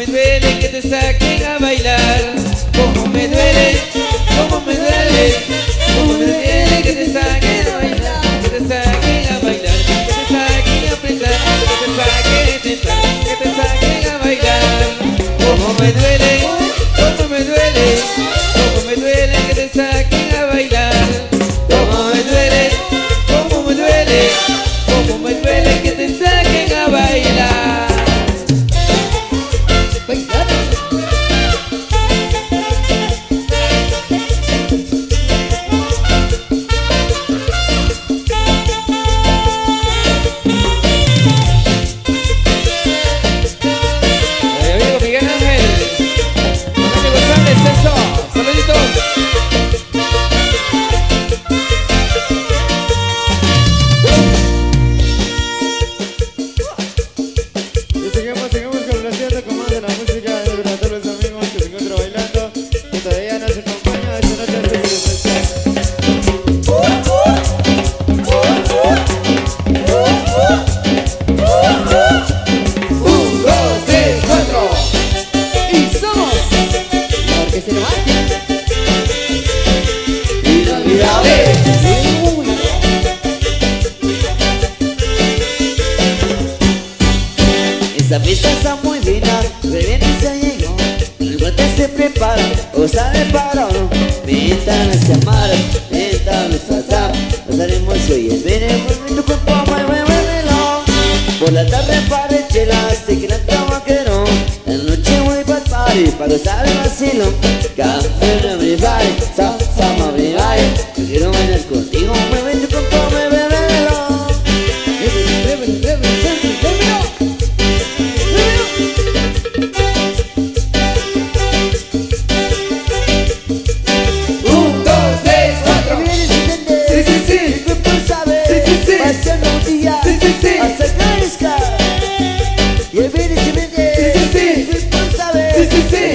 me duele que te saquen a bailar. Cómo me duele, cómo me duele, cómo me duele que te saquen a bailar, que te saquen a bailar, que te saquen a apretar, que te saquen a tentar, que te saquen a bailar. Cómo me duele, cómo me duele, cómo me duele que te saquen a bailar. Cómo me duele, cómo me duele, cómo me duele que te saquen a bailar. Esa fiesta está muy linda, recién se llegó. El bote se prepara, o sale para o no. Mientras nos llamaron, mientras nos tratamos, pasaremos hoy es veremos en tu cuerpo, muévelo. Por la tarde para chelas, te quedan tabaquero. En la noche voy pa'l party, pa' gozar el vacilo. Café, everybody, sama, everybody. Yo quiero bailar contigo, mueve tu cuerpo, muévelo.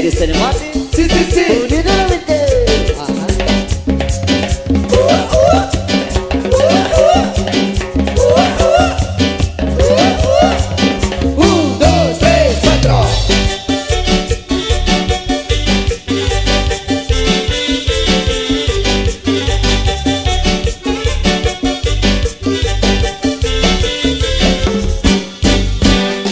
¿Se le mate? Sí, sí, sí. Unidamente. Un, dos, tres, cuatro.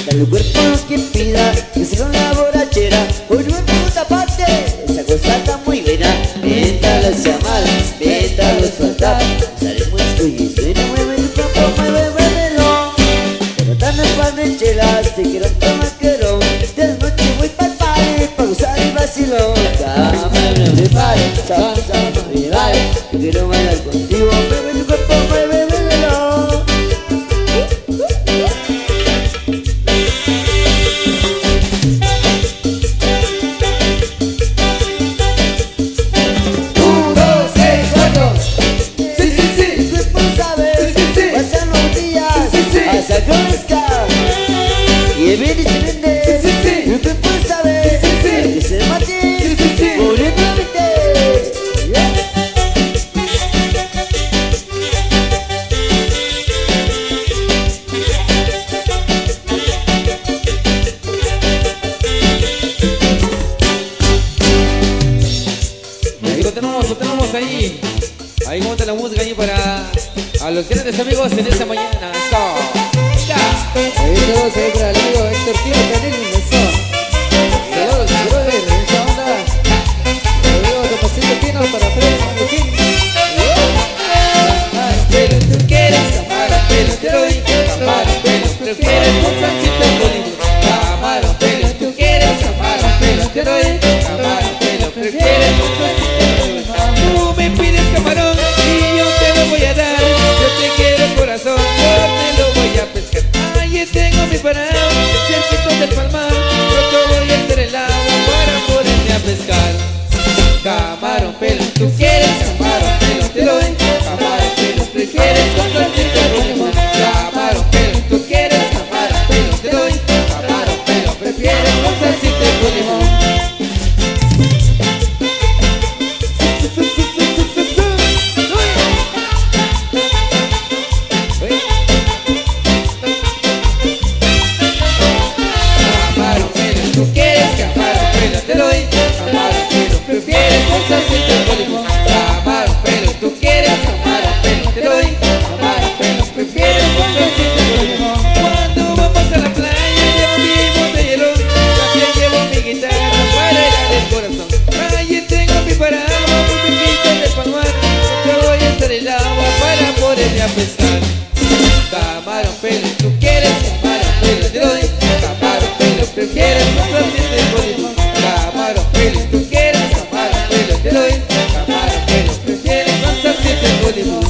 Dale el cuerpo lo que pida, que siga una borrachera. Hoy no me gusta parte, esa cosa está muy buena. Mientras los llamaron, mientras los faltaban, salimos y suena, mueve el cuerpo, muévelo. Pero tan es pan de chelas, te quiero tabaquero. De la noche voy pa'l party, pa' gozar el vacilo. Cama, everybody, sama, everybody. Yo quiero bailar contigo, mueve tu cuerpo, muévelo. Y el viernes se vende, y el cuerpo sabe, que se mate, poniéndamente. Lo tenemos ahí. Ahí monta la música ahí para a los grandes amigos en esta mañana. Ahí todos ahí para el amigo Héctor Tiro Canelli, eso. Saludos, brother, en esa onda. Saludos, Tomasito Pino para Fred Maluquín. Pero tú quieres camarón, pero te doy camarón, pero prefieres con salsita y bolillo. Camarón, pero tú quieres camarón, pero te doy camarón, pero prefieres con salsita y bolillo. Tú me pides camarón y yo te lo voy a dar. Yo te quiero corazón, yo te lo voy a pescar. Ahí tengo mi parado, cerquito del quieres camarón, pero te doy. Camarón, pero prefieres con salsita con limón. Camarón, pero tú quieres camarón, pero te doy. Camarón, pero prefieres con salsita con limón. Cuando vamos a la playa llevo mi botellero, también llevo mi guitarra para helar el corazón. Ahí tengo mi paraguas, mi piquito de palmar. Yo voy a estar el agua para poderme a pescar. Camarón, pero tú quieres camarón, pero te doy. Camarón, pero prefieres con salsita con limón. Camarón, pero tú quieres camarón, pero te doy. Camarón, pero prefieres con salsita con limón.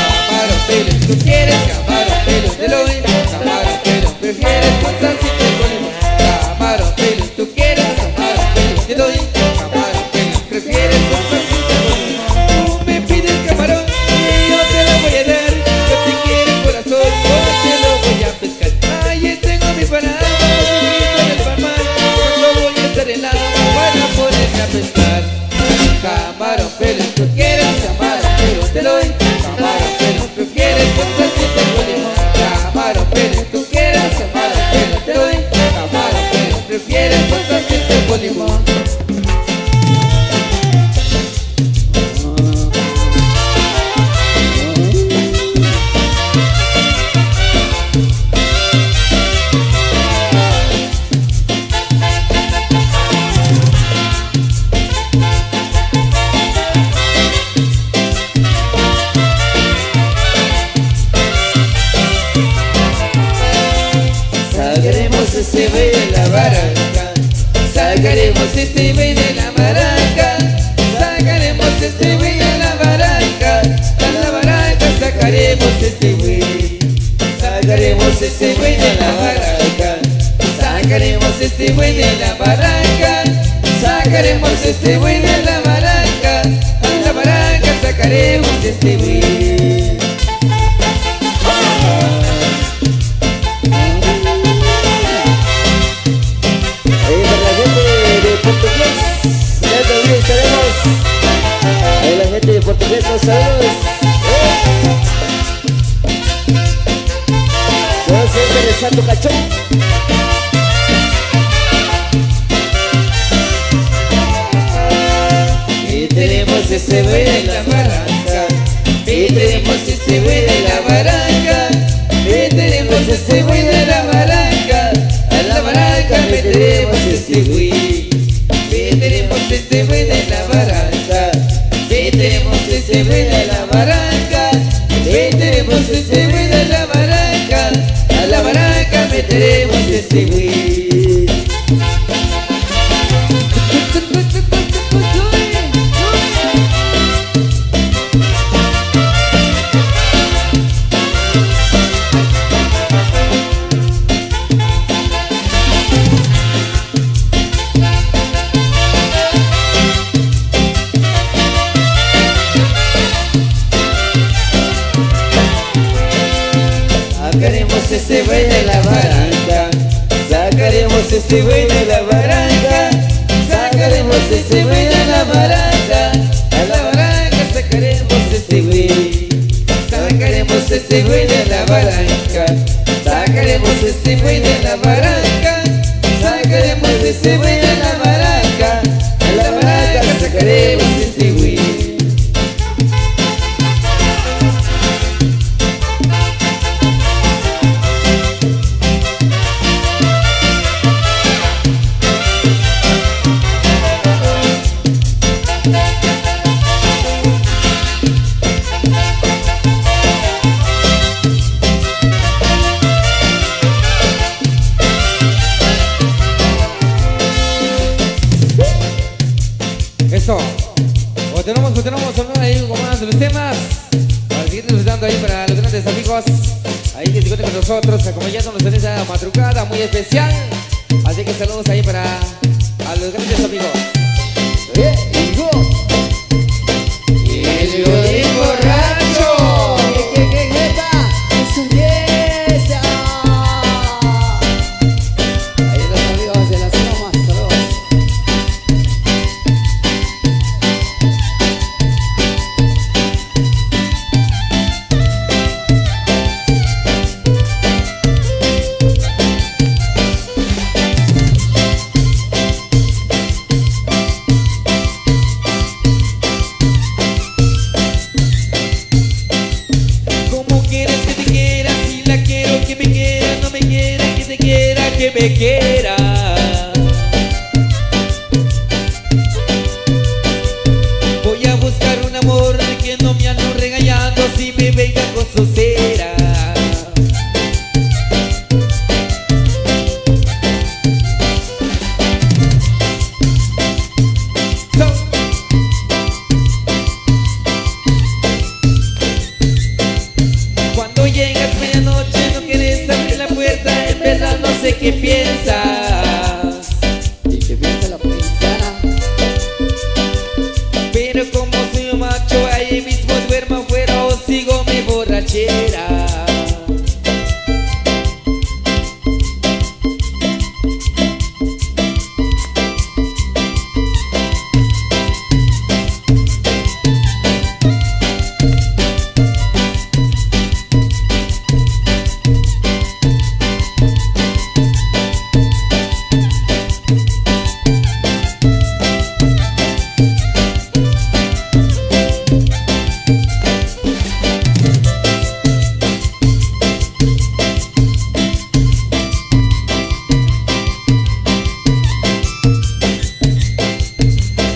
Camarón, pero tú quieres camarón, pero te doy. Camarón, pero prefieres con salsita con limón. Camarón, pero tú quieres camarón, pero te doy. Camarón, pero prefieres con salsita con limón. Tú me pides camarón y yo te lo voy a dar. Yo te quiero corazón, yo te lo voy a pescar. Ahí tengo mi paraguas, mi piquito del palmar. Yo voy a estar en agua para poderme a pescar. Camarón, pero tú quieres camarón, pero te doy. Camarón, pero prefieres con salsita con limón. Camarón, pero tú quieres camarón, pero te doy. Camarón, pero prefieres con salsita con limón. Sacaremos este buey de la barranca, sacaremos este buey de la barranca, sacaremos este buey de la barranca, a la barranca sacaremos este buey, sacaremos este buey de la barranca, sacaremos este buey de la barranca, sacaremos este buey de la barranca, a la barranca sacaremos este buey. Ahí para la gente de Portugués, ya también estaremos. Ahí la gente de Portugués, los saludos. Soy siempre de Santo Cachón. Y tenemos ese buey de la barranca, y tenemos ese buey de la barranca, y tenemos ese buey de la barranca, a la barranca meteremos ese buey, y tenemos ese buey de la barranca, y tenemos ese buey de la barranca, y tenemos ese buey de la barranca, a la barranca meteremos ese buey. Sacaremos ese buey de la barranca, sacaremos ese buey de la barranca, sacaremos ese buey de la barranca, a la barranca sacaremos ese buey, sacaremos ese buey de la barranca, sacaremos ese buey de la barranca, sacaremos ese buey de la barranca, a la barranca sacaremos ese buey. Eso. Continuamos hablando ahí con más de los temas. Para seguir disfrutando ahí para los grandes amigos. Ahí que se encuentran con nosotros, acompañándonos en esta madrugada muy especial. Así que saludos ahí para a los grandes amigos. El violín borracho. Ahí los amigos de las lomas, saludos. que me quiera. Voy a buscar un amor de quien no me ando regañando si me venga con su cera. Cuando llegas medianoche no quieres abrir la puerta, en verdad no sé qué piensas. ¿Y qué piensa la princesa? Pero como soy un macho, ahí mismo duermo afuera o sigo mi borrachera.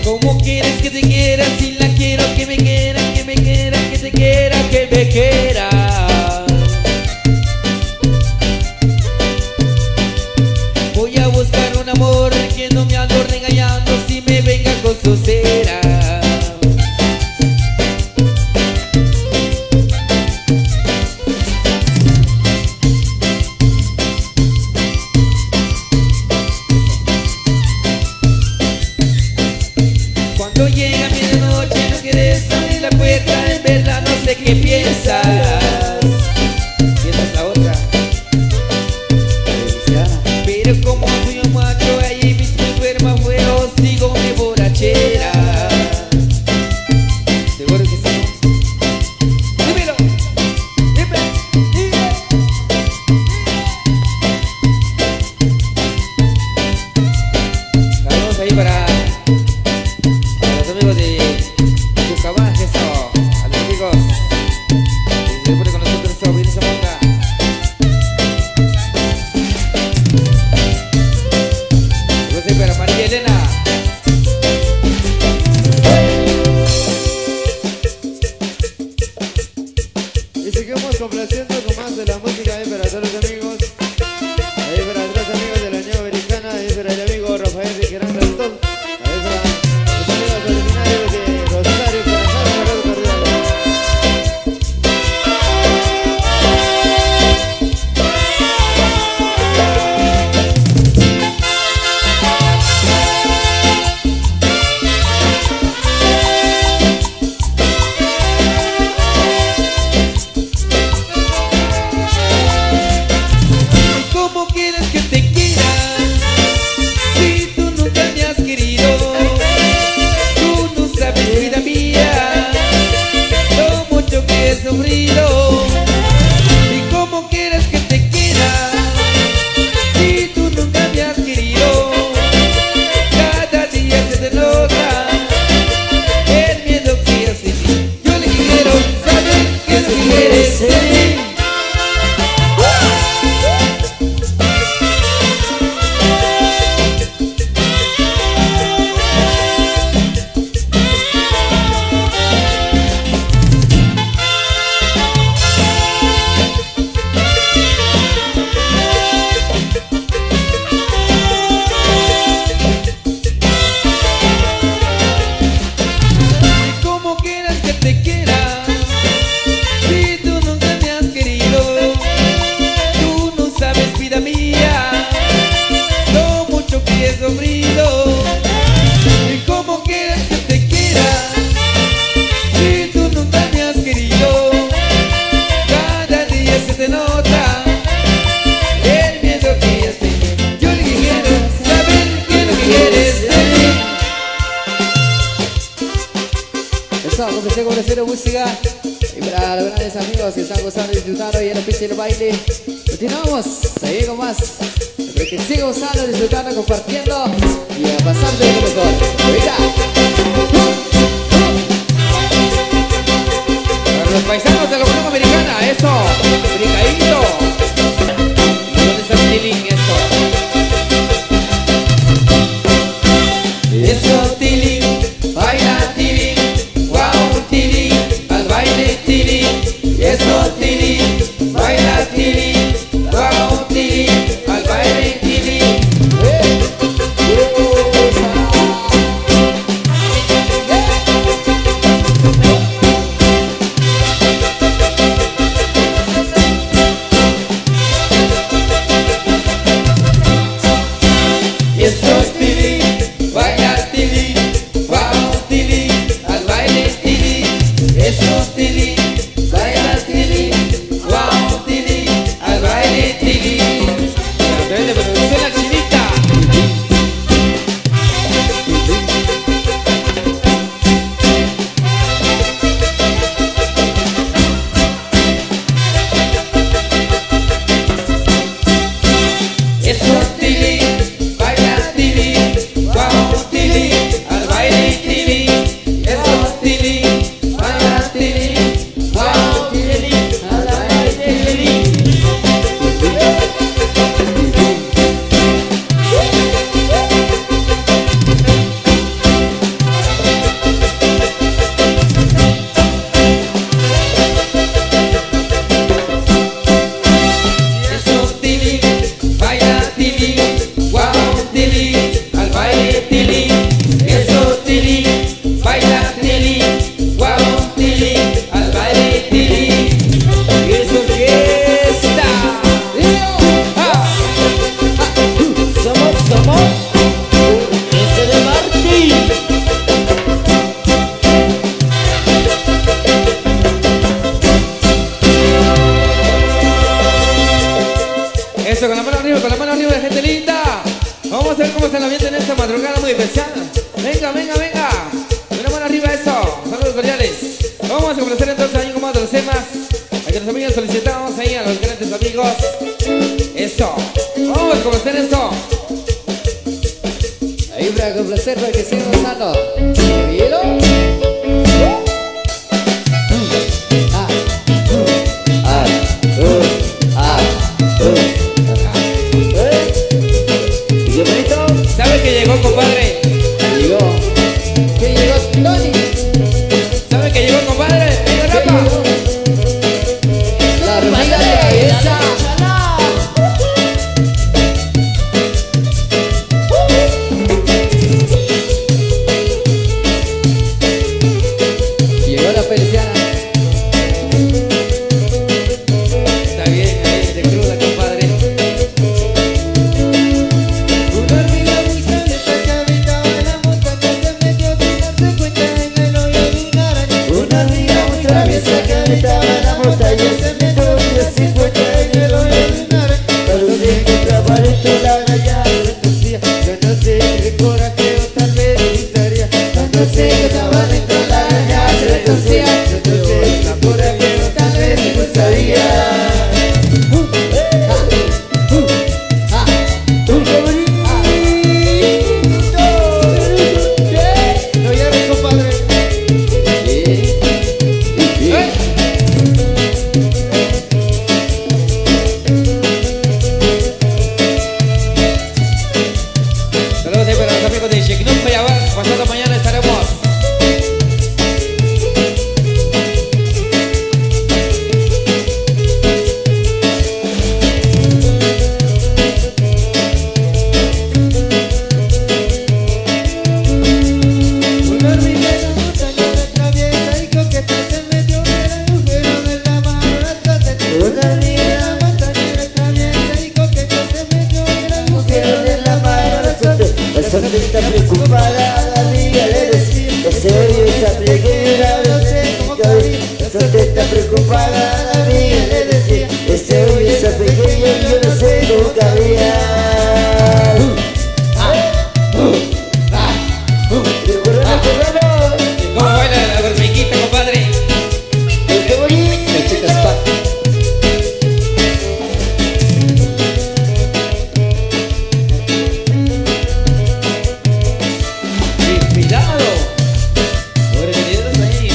¿Cómo quieres que te quiera si la quiero que me quiera, que me quiera, que te quiera, que me quiera? Voy a buscar un amor de quien no me ando regañando si me venga con su cera. Cuando llega medianoche no quieres abrir la puerta, en verdad no sé qué piensas. Piensas la otra. Pero como soy un macho, ahí mismo duermo afuera o sigo mi borrachera. Seguro que sí. Dímelo, dime. Saludos ahí para los amigos de Cucabás, eso, a los chicos que se ponen con nosotros, eso, bien esa monga. Saludos ahí para María Elena. Y seguimos complaciendo con más de la música ahí para todos los amigos. Ahí para todos los amigos de la Unión Americana. Ahí para el amigo Rafael de Gerán Rastol. Ahí para los amigos originarios de Rosario, Carajal, Carrero Cardiales. ¿Cómo quieres que te quiera si tú nunca me has querido? Tú no sabes, vida mía, lo mucho que he sufrido. ¿Y cómo quieres que te quiera si tú nunca me has querido? Cada día se te nota el miedo que has sentido. Yo le quiero saber qué es lo que quieres de mí. ¿Cómo quieres que te quiera si tú nunca me has querido? Tú no sabes, vida mía, lo mucho que he sufrido. ¿Y cómo quieres que te quiera si tú nunca me has querido? Cada día se te nota el miedo que has tenido. Yo le quiero saber qué es lo que quieres de mí. Eso, comencé con la música. Y para los grandes amigos que están gozando y disfrutando y en la pista y el baile. Continuamos, seguimos más. Espero que sigan gozando, disfrutando, compartiendo y a pasar de lo mejor. ¡Venga! Para los paisanos de la Unión Americana, eso, brincadito. ¿Dónde está el feeling esto? complacer entonces ahí como de los temas. A que los amigos solicitamos ahí a los grandes amigos. Eso. Vamos a complacer eso. Ahí para complacer para que sigan gozando. ¿Vieron? ¿Y qué bonito? ¿Sabe que llegó, compadre? Llegó. ¿Qué llegó, Tony? ¿Sabe que llegó, compadre? Venga, ¿Qué Rafa. llegó? La hormiga traviesa. Llegó la feliciana. Está bien, ahí de cruda, compadre. Una hormiga muy traviesa que habitaba en la montaña se metió sin darse cuenta en el hoyo de una araña. Una amiga muy traviesa que habitaba en la montaña se metió sin cuenta en el hoyo de una araña. Cuando se encontraba dentro la araña, Decía, yo no sé si de coraje o tal vez le gustaría. cuando se encontraba dentro la araña se retorcía. Yo no sé si de coraje o tal vez le gustaría. No llores, compadre. Saludos ahí para los amigos de Sheknum Payabar. Pasado mañana estaremos. Una hormiga en la montaña de traviesa y coqueta se metió en el agujero de la mano hasta tener. Una amiga En la montaña de traviesa y coqueta se metió en el agujero de la mano la sonrisa está preocupada, la amiga le decía, ese hoyo está pequeña, no sé cómo cabía. La sonrisa está preocupada, la amiga le decía, ese hoyo está pequeño, yo no sé cómo cabía. ¡Recordemos! ¿Cómo baila la hormiguita, compadre? ¡Qué bonito! La chica Spa. Cuidado. Organizados ahí.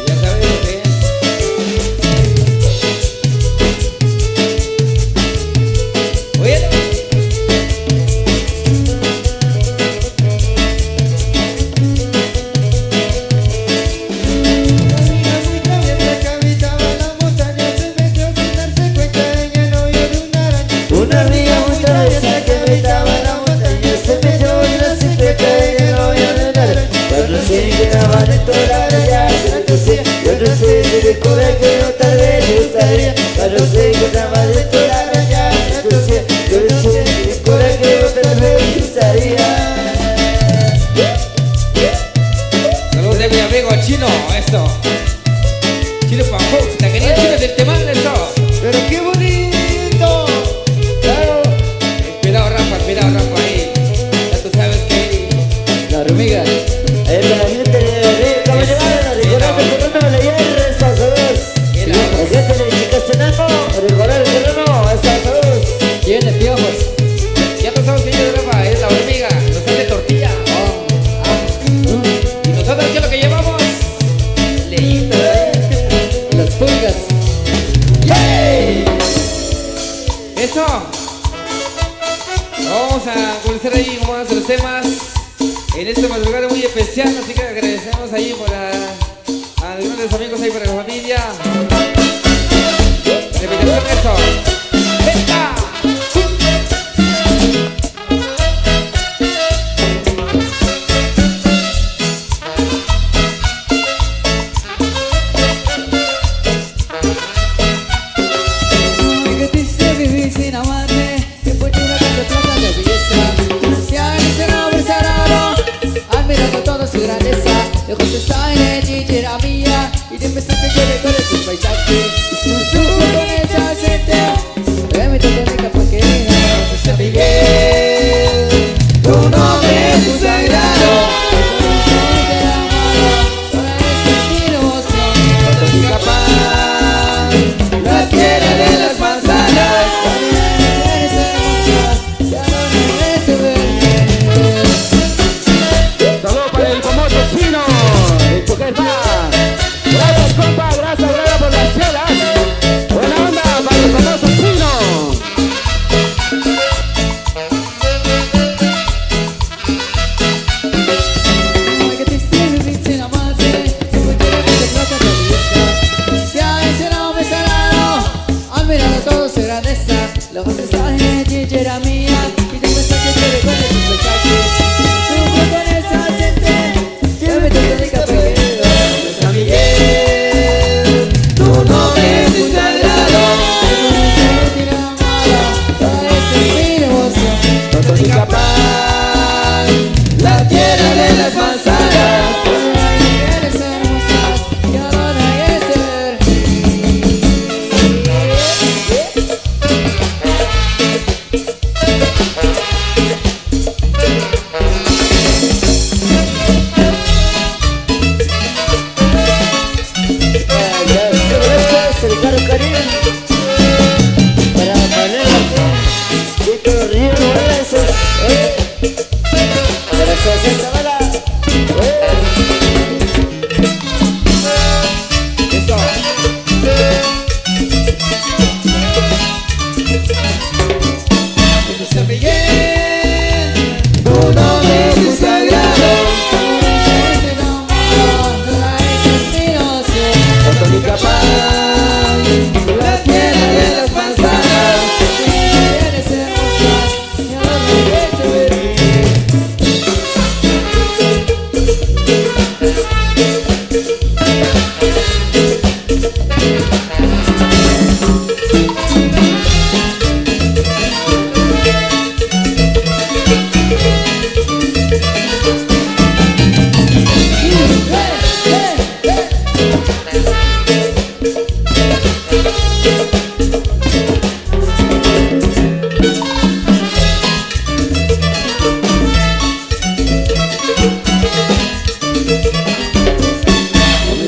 Ya sabes lo que es. Oye. Una hormiga muy traviesa que habitaba en la montaña se metió sin darse cuenta en el hoyo de una araña. Una amiga muy traviesa que habitaba en la montaña se metió y no se peca en el hoyo de una araña. Cuando se encontraba dentro de la araña se retorcía. Yo no sé si de coraje o tal vez le gustaría. Cuando se encontraba dentro de la araña se retorcía. Yo no sé si de coraje o tal vez le gustaría. Saludos de mi amigo chino. Esto. Chino Panfox. La quería chino del tema. Esto. Pero qué bonito. Claro. Cuidado, Rafa ahí. Ya tú sabes que. La hormiga. Ahí para la gente de Caballero, recordando el terreno de hierro, estas dos. La gente de Chicastenango, recordar el terreno, estas dos. Tiene piojos. Ya tú sabes que yo, Rafa, es la hormiga. Nos hace tortilla. Y nosotros, ¿qué es lo que llevamos? Leíto. Las pulgas. Eso. Vamos a comenzar ahí como van los temas en este madrugada muy especial, así que agradecemos ahí por a los grandes amigos ahí para la familia. Repetición eso. ¡Venga! Que triste vivir sin amarte, que fue una de plata de belleza. Se ha encerrado el cerrado, admirando toda su grandeza. Lejos está en el tijera mía, y de empezar que quiere con sus paisajes. Susurro con esa gente, remito con mi capa que no se Miguel. Tu nombre es tu sagrado, tu corazón te da amado, para ese mi devoción.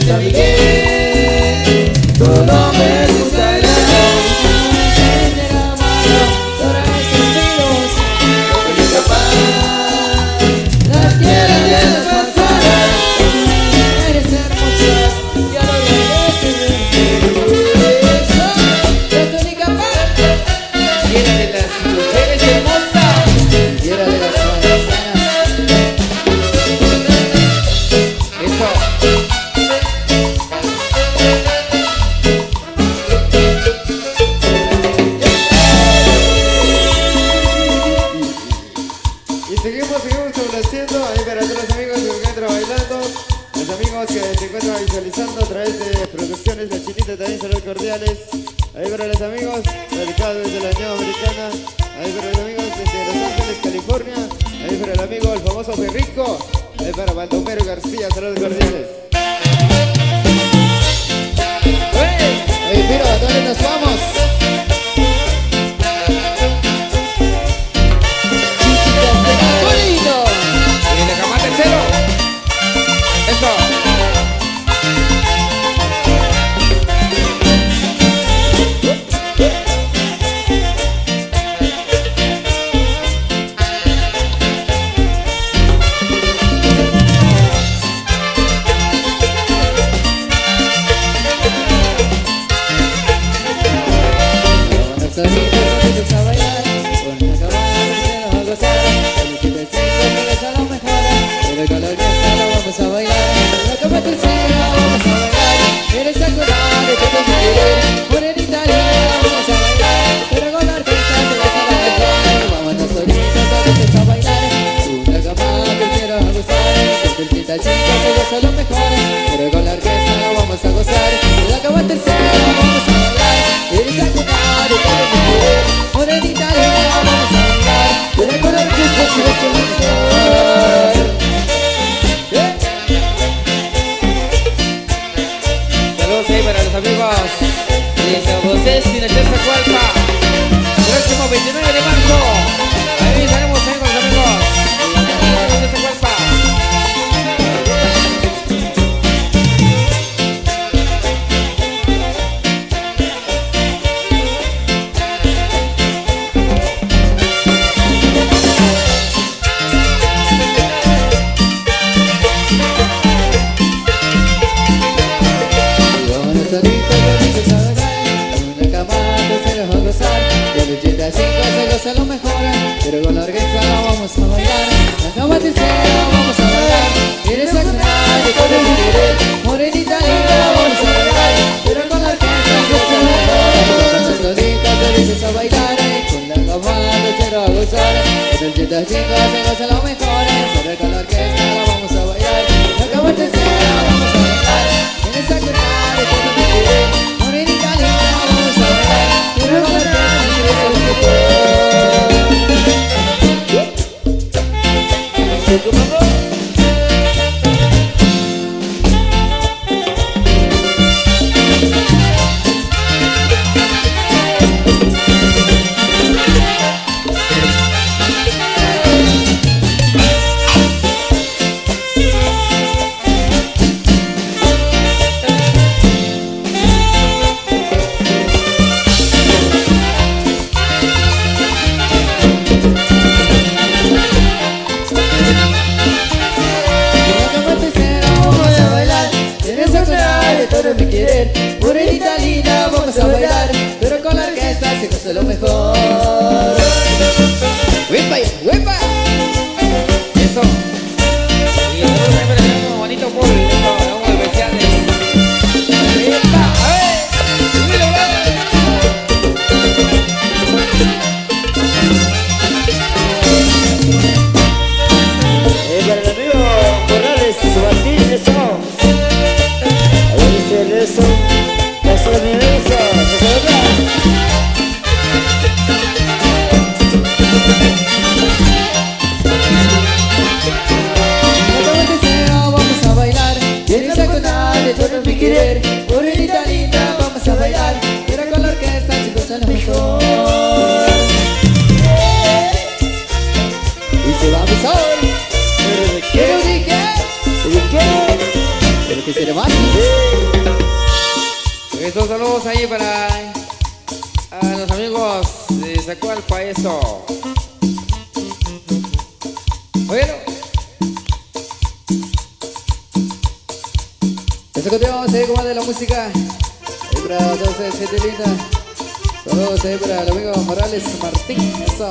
de Miguel, todo me gustará. Las quiero de las pasadas, eres hermosa y a lo regreso. Es tu única parte. Llena de las mujeres hermosas. Quiero de las manzanas. Eso. Y seguimos complaciendo ahí para todos los amigos que se encuentran bailando, los amigos que se encuentran visualizando a través de producciones La Chinita, también saludos cordiales. Ahí para los amigos radicados desde la Unión Americana, ahí para los amigos desde Los Ángeles, California, ahí para el amigo el famoso Ferrico, ahí para Baldomero García, saludos cordiales. Oye, Piro, ¿a dónde nos vamos? Chiquitas de Napolito. Y en la cama tercero. Eso. Solitos a bailar, con la cabana nos a gozar. El que te sigue regresa lo mejora, pero con la orquesta lo vamos a bailar. La cama tercera vamos a bailar, quieres acordar de todo mi querer. Morenita linda vamos a bailar, pero con la orquesta se goza la mejor. Vámonos solitos a bailar, con la cama tercera a gozar. Con el 35 se goza lo mejor, pero con la orquesta lo vamos a gozar. La cama tercera vamos a bailar, quieres acordar de todo mi querer. Morenita linda vamos a bailar, pero con la orquesta se goza lo mejor. Saludos ahí para los amigos de San José, Sinachesa, Cualpa. Próximo 29 de marzo. Ahí estaremos ahí con los amigos de Sinachesa, Cualpa. Vámonos solitos a bailar, una cama tercera a gozar. Con el 85 se goza lo mejor, pero con la orquesta la vamos a bailar. La cama tercera vamos a bailar, quieres acordar de todo mi querer. Morenita linda vamos a bailar, pero con la orquesta se goza lo mejor. Vámonos solitos a bailar, con la cama tercera a gozar. Con el 85 se goza lo mejor, pero con la orquesta la vamos a bailar. La cama tercera vamos a bailar, quieres acordar de todo mi querer. Morenita linda vamos a bailar, pero con la orquesta se goza lo mejor. Mi querer, morenita linda, vamos a bailar, pero con la orquesta se goza lo mejor. ¡Huepa! ¡Huepa! Eso. Y saludos ahí para el amigo Juanito Paul. Eso, vamos especiales. ¡Epa! ¡A ver! ¡Subilo, Para el amigo Morales Martín, eso. Eso, paso de mi mesa, dice más. Estos saludos ahí para los amigos de Zacualpa, eso. Bueno. Eso continuamos ahí con más de la música. Ahí para todos ustedes, gente linda. Saludos ahí para el amigo Morales Martín. Eso.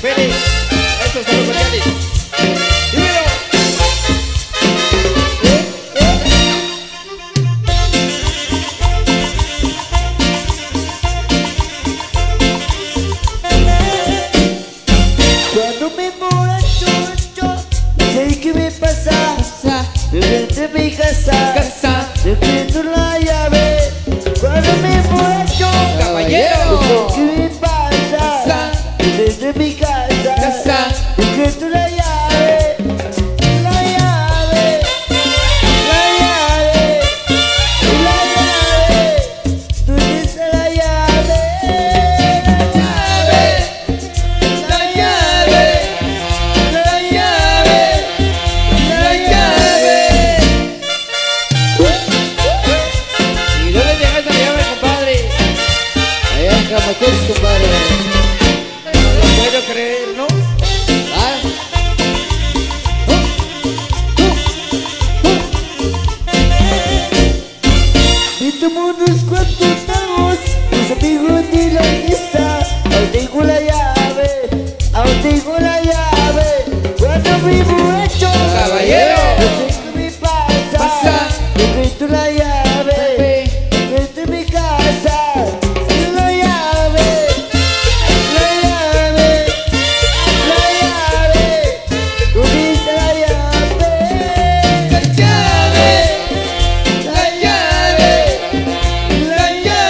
Pérez, estos son los cordiales. ¡Dímelo! Cuando me emborracho, no sé qué me pasa. Desde mi casa, yo prendo la llave. Cuando me emborracho, Caballero. no sé qué me pasa. Desde mi casa, yo prendo la llave. La llave, la llave, la llave. ¿Dónde está la llave? La llave, la llave, la llave. ¿Y dónde dejaste la llave, compadre? Allá en Camaqués, compadre. No lo puedo creer, ¿no? Ah. Y tomo unos cuantos tragos, mis amigos de la fiesta. Aún tengo la llave, aún tengo la llave. Cuando me borracho, Caballero. no sé qué me pasa. Yo prendo la llave, desde mi casa. La llave, la llave, la llave. ¿Dónde está la llave? La llave, la llave,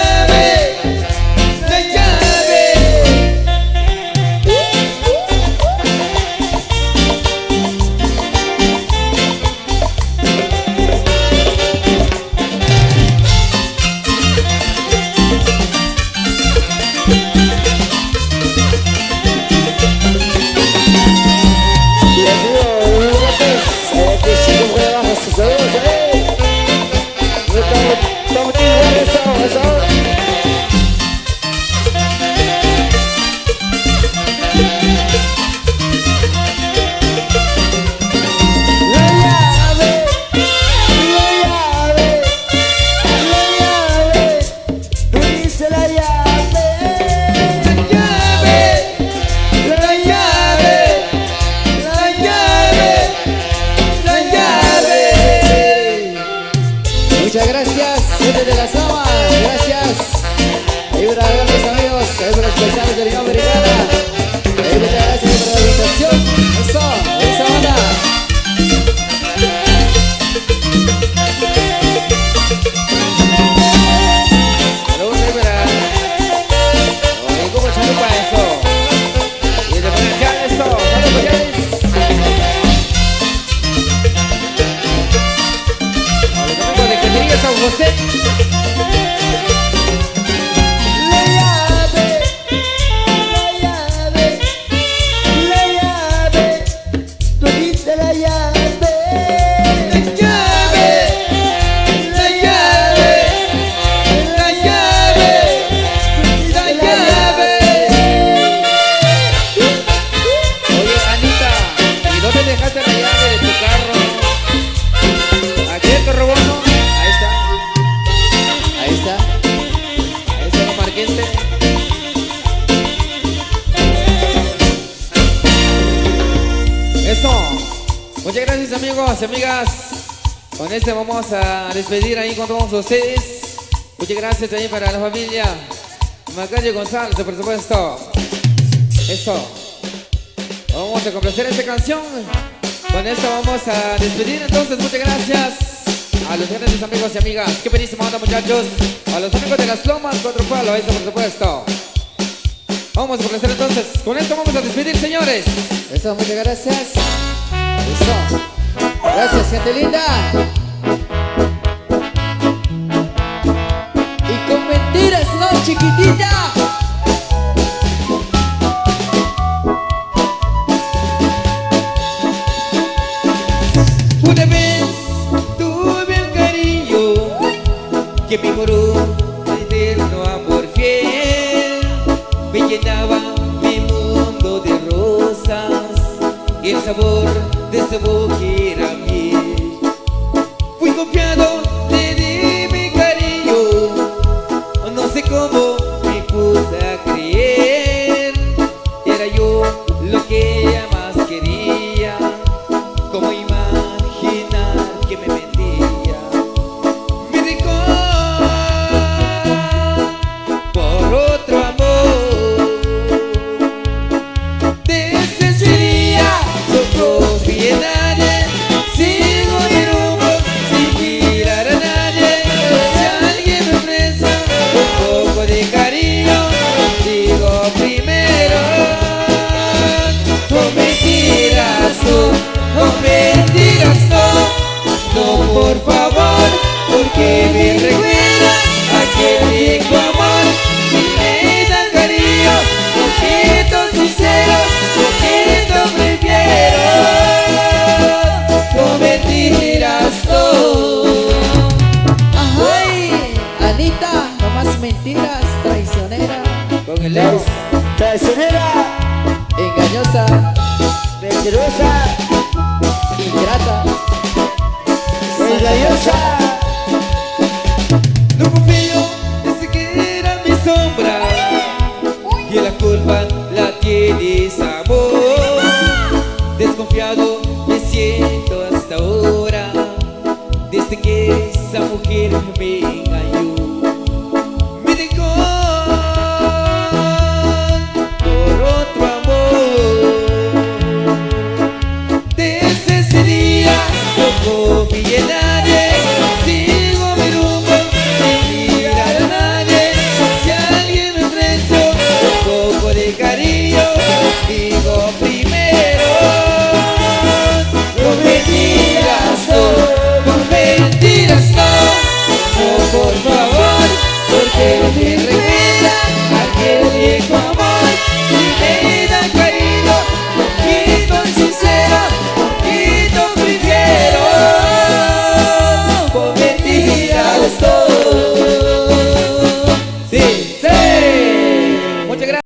la llave, la llave. Muchas gracias, gente de la Sama. Gracias. Ahí para mis amigos, ahí para los paisanos de la Unión Americana. Ahí muchas gracias por la invitación. Eso, esa banda. Saludos ahí para... Oye, ¿cómo chalupa eso? Y de comercial eso. Saludos, collares. A los amigos de Caterina San José. La llave, la llave, la llave. ¿Dónde está la llave? La llave, la llave, la llave, la llave. Oye, Anita, ¿y dónde dejaste la llave de tu carro? ¿Aquí en tu robono? Ahí está, Ahí está. ahí está lo marquente. Eso. Muchas gracias, amigos y amigas. Con este vamos a despedir ahí con todos ustedes. Muchas gracias ahí para la familia Macayo González, por supuesto. Eso. Vamos a complacer esta canción. Con esto vamos a despedir. Entonces, muchas gracias a los grandes amigos y amigas. Qué buenísima onda, muchachos. A los amigos de las Lomas, Cuatro Palos, eso por supuesto. Vamos a complacer entonces. Con esto vamos a despedir, señores. Eso, muchas gracias. Eso. Gracias, gente linda. Y con mentiras, no, chiquitita. Una vez tuve un cariño que me juró eterno amor fiel. Me llenaba mi mundo de rosas y el sabor de su boca era miel. Fui confiado, le di mi cariño, no sé cómo me puse a creer. Era yo lo que ella más quería, cómo imaginar que me mentía. Me dejó por otro amor. Desde ese día no confío en nadie, sigo mi rumbo sin mirar a nadie. Si alguien me ofrece un poco de cariño, digo primero, no mentiras no, no mentiras no, por favor, porque me recuerda aquel viejo amor. Si me dan cariño, poquito sincero, poquito prefiero, no mentiras no. Ay, Anita, no más mentiras, traicionera, Con el ex. Traicionera, engañosa, mentirosa, ingrata. engañosa. No confío desde que era mi sombra, y la culpa la tienes amor. Desconfiado me siento hasta ahora, desde que esa mujer me